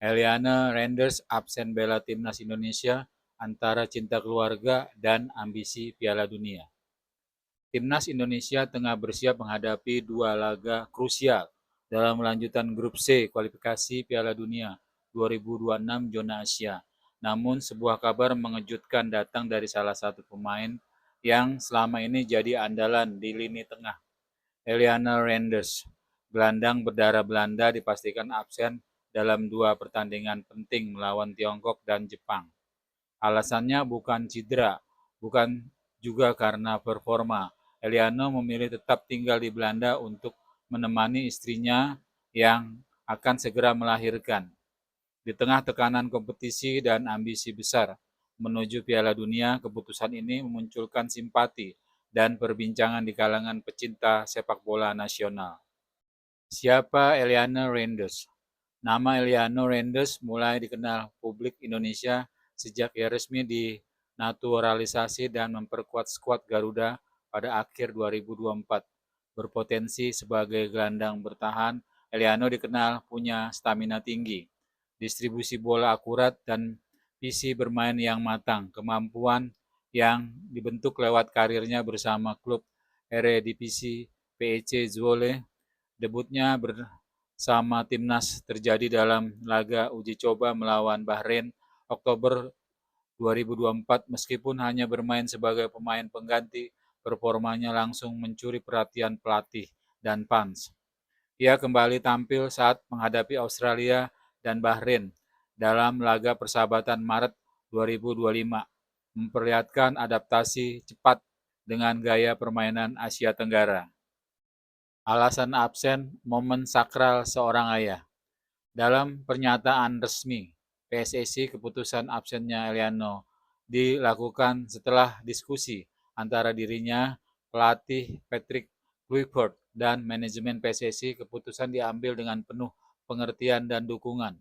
Eliana Renders absen bela timnas Indonesia antara cinta keluarga dan ambisi Piala Dunia. Timnas Indonesia tengah bersiap menghadapi dua laga krusial dalam lanjutan grup C kualifikasi Piala Dunia 2026 zona Asia. Namun sebuah kabar mengejutkan datang dari salah satu pemain yang selama ini jadi andalan di lini tengah, Eliana Renders. Gelandang berdarah Belanda dipastikan absen dalam dua pertandingan penting melawan Tiongkok dan Jepang. Alasannya bukan cedera, bukan juga karena performa. Eliano memilih tetap tinggal di Belanda untuk menemani istrinya yang akan segera melahirkan. Di tengah tekanan kompetisi dan ambisi besar menuju Piala Dunia, keputusan ini memunculkan simpati dan perbincangan di kalangan pecinta sepak bola nasional. Siapa Eliana Renders? Nama Eliano Renders mulai dikenal publik Indonesia sejak ia resmi dinaturalisasi dan memperkuat skuad Garuda pada akhir 2024. Berpotensi sebagai gelandang bertahan, Eliano dikenal punya stamina tinggi, distribusi bola akurat, dan visi bermain yang matang, kemampuan yang dibentuk lewat karirnya bersama klub Eredivisie PEC Zwolle. Debutnya bersama timnas terjadi dalam laga uji coba melawan Bahrain Oktober 2024. Meskipun hanya bermain sebagai pemain pengganti, performanya langsung mencuri perhatian pelatih dan fans. Ia kembali tampil saat menghadapi Australia dan Bahrain dalam laga persahabatan Maret 2025, memperlihatkan adaptasi cepat dengan gaya permainan Asia Tenggara. Alasan absen momen sakral seorang ayah. Dalam pernyataan resmi PSSI, keputusan absennya Eliano dilakukan setelah diskusi antara dirinya, pelatih Patrick Kluivert, dan manajemen PSSI. Keputusan diambil dengan penuh pengertian dan dukungan.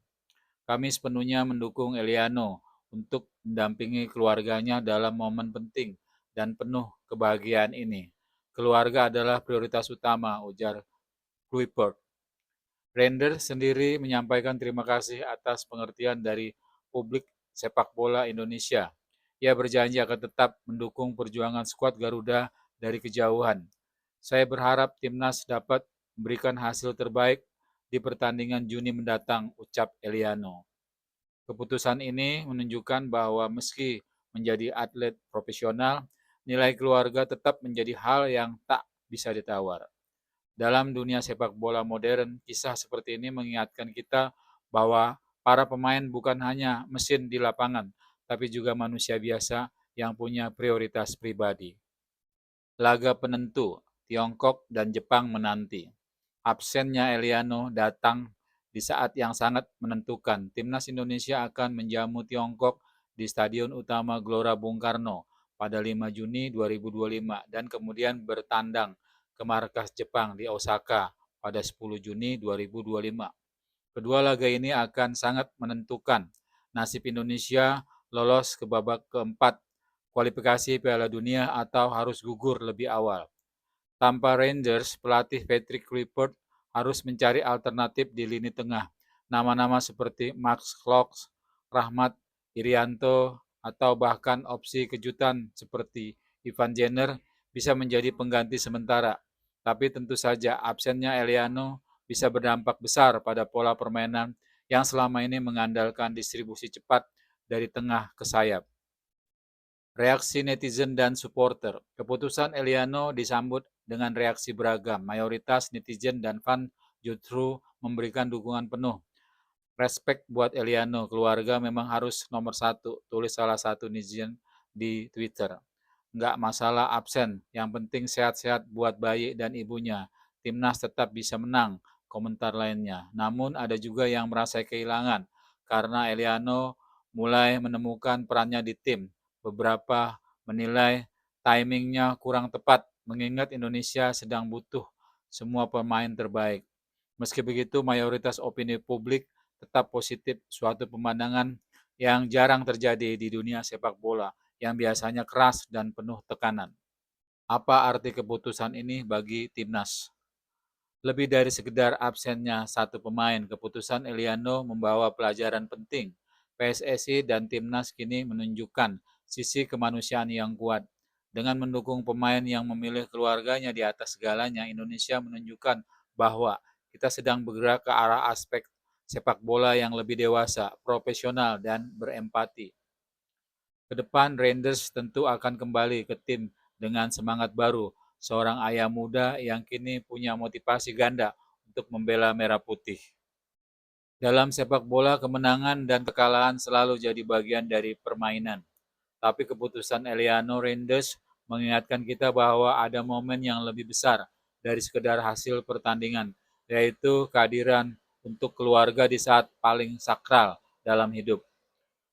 Kami sepenuhnya mendukung Eliano untuk mendampingi keluarganya dalam momen penting dan penuh kebahagiaan ini. Keluarga adalah prioritas utama, ujar Kluivert. Render sendiri menyampaikan terima kasih atas pengertian dari publik sepak bola Indonesia. Ia berjanji akan tetap mendukung perjuangan skuad Garuda dari kejauhan. Saya berharap timnas dapat memberikan hasil terbaik di pertandingan Juni mendatang, ucap Eliano. Keputusan ini menunjukkan bahwa meski menjadi atlet profesional, nilai keluarga tetap menjadi hal yang tak bisa ditawar. Dalam dunia sepak bola modern, kisah seperti ini mengingatkan kita bahwa para pemain bukan hanya mesin di lapangan, tapi juga manusia biasa yang punya prioritas pribadi. Laga penentu, Tiongkok dan Jepang menanti. Absennya Eliano datang di saat yang sangat menentukan. Timnas Indonesia akan menjamu Tiongkok di Stadion Utama Gelora Bung Karno pada 5 Juni 2025 dan kemudian bertandang ke markas Jepang di Osaka pada 10 Juni 2025. Kedua laga ini akan sangat menentukan nasib Indonesia lolos ke babak keempat kualifikasi Piala Dunia atau harus gugur lebih awal. Tanpa Rangers, pelatih Patrick Kluivert harus mencari alternatif di lini tengah. Nama-nama seperti Max Klox, Rahmat Irianto, atau bahkan opsi kejutan seperti Ivan Jenner bisa menjadi pengganti sementara. Tapi tentu saja absennya Eliano bisa berdampak besar pada pola permainan yang selama ini mengandalkan distribusi cepat dari tengah ke sayap. Reaksi netizen dan supporter. Keputusan Eliano disambut dengan reaksi beragam. Mayoritas netizen dan fan justru memberikan dukungan penuh. Respect buat Eliano, keluarga memang harus nomor satu, tulis salah satu netizen di Twitter. Nggak masalah absen, yang penting sehat-sehat buat bayi dan ibunya. Timnas tetap bisa menang, komentar lainnya. Namun ada juga yang merasa kehilangan karena Eliano mulai menemukan perannya di tim. Beberapa menilai timingnya kurang tepat mengingat Indonesia sedang butuh semua pemain terbaik. Meski begitu, mayoritas opini publik tetap positif, suatu pemandangan yang jarang terjadi di dunia sepak bola yang biasanya keras dan penuh tekanan. Apa arti keputusan ini bagi timnas? Lebih dari sekedar absennya satu pemain, keputusan Eliano membawa pelajaran penting. PSSI dan Timnas kini menunjukkan sisi kemanusiaan yang kuat. Dengan mendukung pemain yang memilih keluarganya di atas segalanya, Indonesia menunjukkan bahwa kita sedang bergerak ke arah aspek sepak bola yang lebih dewasa, profesional, dan berempati. Ke depan, Rangers tentu akan kembali ke tim dengan semangat baru, seorang ayah muda yang kini punya motivasi ganda untuk membela merah putih. Dalam sepak bola, kemenangan dan kekalahan selalu jadi bagian dari permainan. Tapi keputusan Eliano Rangers mengingatkan kita bahwa ada momen yang lebih besar dari sekedar hasil pertandingan, yaitu kehadiran untuk keluarga di saat paling sakral dalam hidup.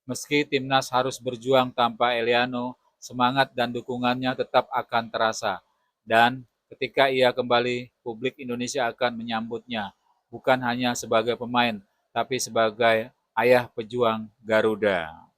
Meski timnas harus berjuang tanpa Eliano, semangat dan dukungannya tetap akan terasa. Dan ketika ia kembali, publik Indonesia akan menyambutnya, bukan hanya sebagai pemain, tapi sebagai ayah pejuang Garuda.